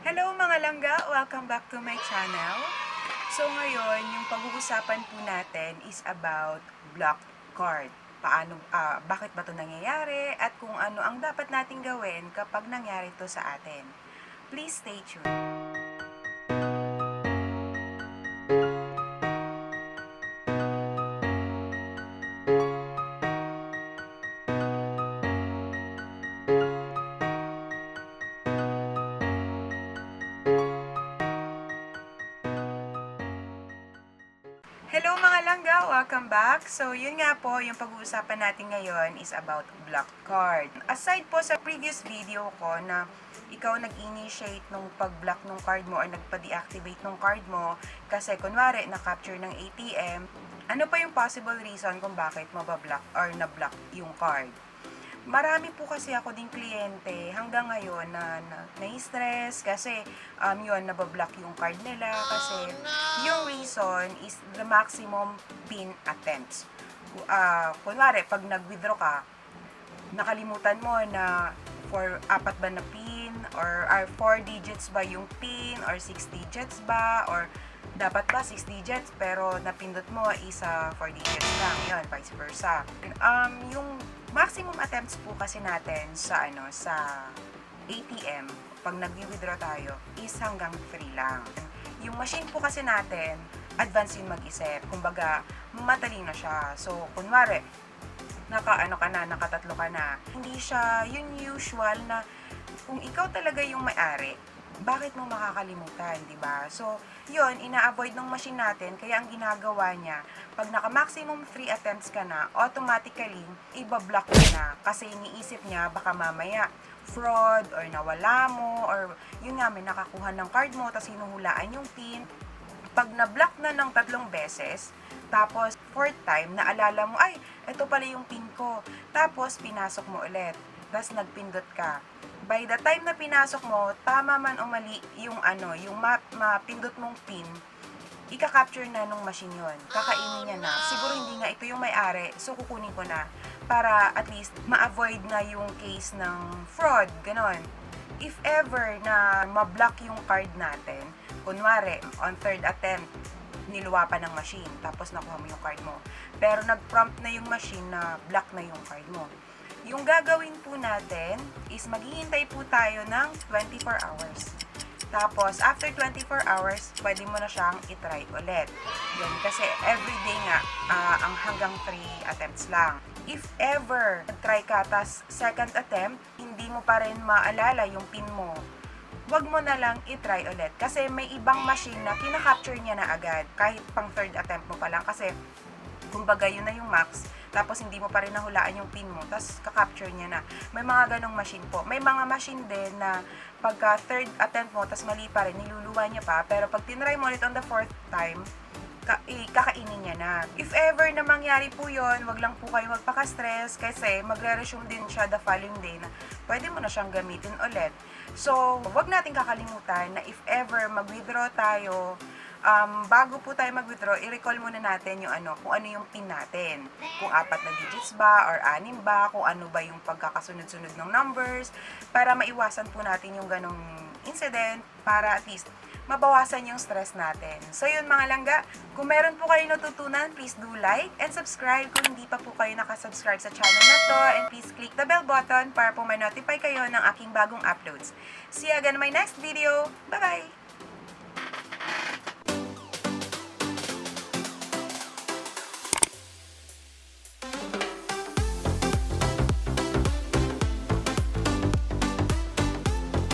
Hello mga langga! Welcome back to my channel. So ngayon, yung pag-uusapan po natin is about block card. Bakit ba ito nangyayari at kung ano ang dapat nating gawin kapag nangyari ito sa atin. Please stay tuned. Hello mga langga! Welcome back! So, yun nga po, yung pag-uusapan natin ngayon is about block card. Aside po sa previous video ko na ikaw nag-initiate nung pag-block ng card mo or nagpa-deactivate ng card mo kasi kunwari na-capture ng ATM, ano pa yung possible reason kung bakit mabablock or na-block yung card? Marami po kasi ako ding kliyente hanggang ngayon na na-stress kasi yun, nabablock yung card nila kasi yung reason is the maximum PIN attempts. Kunwari, pag nag-withdraw ka, nakalimutan mo na apat ba na PIN or 4 digits ba yung PIN or 6 digits ba or dapat ba 6 digits pero napindot mo isa 4 digits lang, yun, vice versa. Yung maximum attempts po kasi natin sa ATM pag nag-withdraw tayo is hanggang 3 lang. Yung machine po kasi natin, advance yung mag-isip. Kumbaga, matalino siya. So, kunwari, nakatatlo ka na. Hindi siya yung usual na kung ikaw talaga yung may-ari, bakit mo makakalimutan, di ba? So, yun, ina-avoid ng machine natin, kaya ang ginagawa niya, pag naka-maximum 3 attempts ka na, automatically, ibablock mo na. Kasi iniisip niya, baka mamaya, fraud, or nawala mo, or yun nga, may nakakuha ng card mo, tapos hinuhulaan yung PIN. Pag na-block na ng 3 beses, tapos 4th time, naalala mo, ay, ito pala yung PIN ko. Tapos, pinasok mo ulit. Tapos, nagpindot ka. By the time na pinasok mo, tama man o mali yung mapindot mong PIN, ika-capture na nung machine yun. Kakainin niya na. Siguro hindi nga ito yung may-ari, so kukunin ko na. Para at least ma-avoid na yung case ng fraud, ganon. If ever na ma-block yung card natin, kunwari, on 3rd attempt, niluwa pa ng machine, tapos nakuha mo yung card mo. Pero nag-prompt na yung machine na block na yung card mo. Yung gagawin po natin is maghihintay po tayo ng 24 hours. Tapos, after 24 hours, pwede mo na siyang itry ulit. Yun, kasi everyday nga, ang hanggang 3 attempts lang. If ever, nag-try ka, tas second attempt, hindi mo pa rin maalala yung PIN mo, wag mo na lang itry ulit. Kasi may ibang machine na kinakapture niya na agad, kahit pang third attempt mo pa lang. Kasi, kumbaga yun na yung max, tapos hindi mo pa rin nahulaan yung PIN mo, tapos kakapture niya na. May mga ganong machine po. May mga machine din na pagka third attempt mo, tapos mali pa rin, niluluwa niya pa, pero pag tinry mo ulit on the 4th time, kakainin niya na. If ever na mangyari po yun, wag lang po kayo magpaka-stress kasi magre-resume din siya the following day na pwede mo na siyang gamitin ulit. So, wag natin kakalimutan na if ever mag-withdraw tayo, bago po tayo mag-withdraw, i-recall muna natin yung kung ano yung PIN natin. Kung 4 na digits ba or 6 ba, kung ano ba yung pagkakasunod-sunod ng numbers, para maiwasan po natin yung ganong incident, para at least mabawasan yung stress natin. So yun mga langga, kung meron po kayo natutunan, please do like and subscribe kung hindi pa po kayo nakasubscribe sa channel na to, and please click the bell button para po ma-notify kayo ng aking bagong uploads. See you again in my next video. Bye-bye!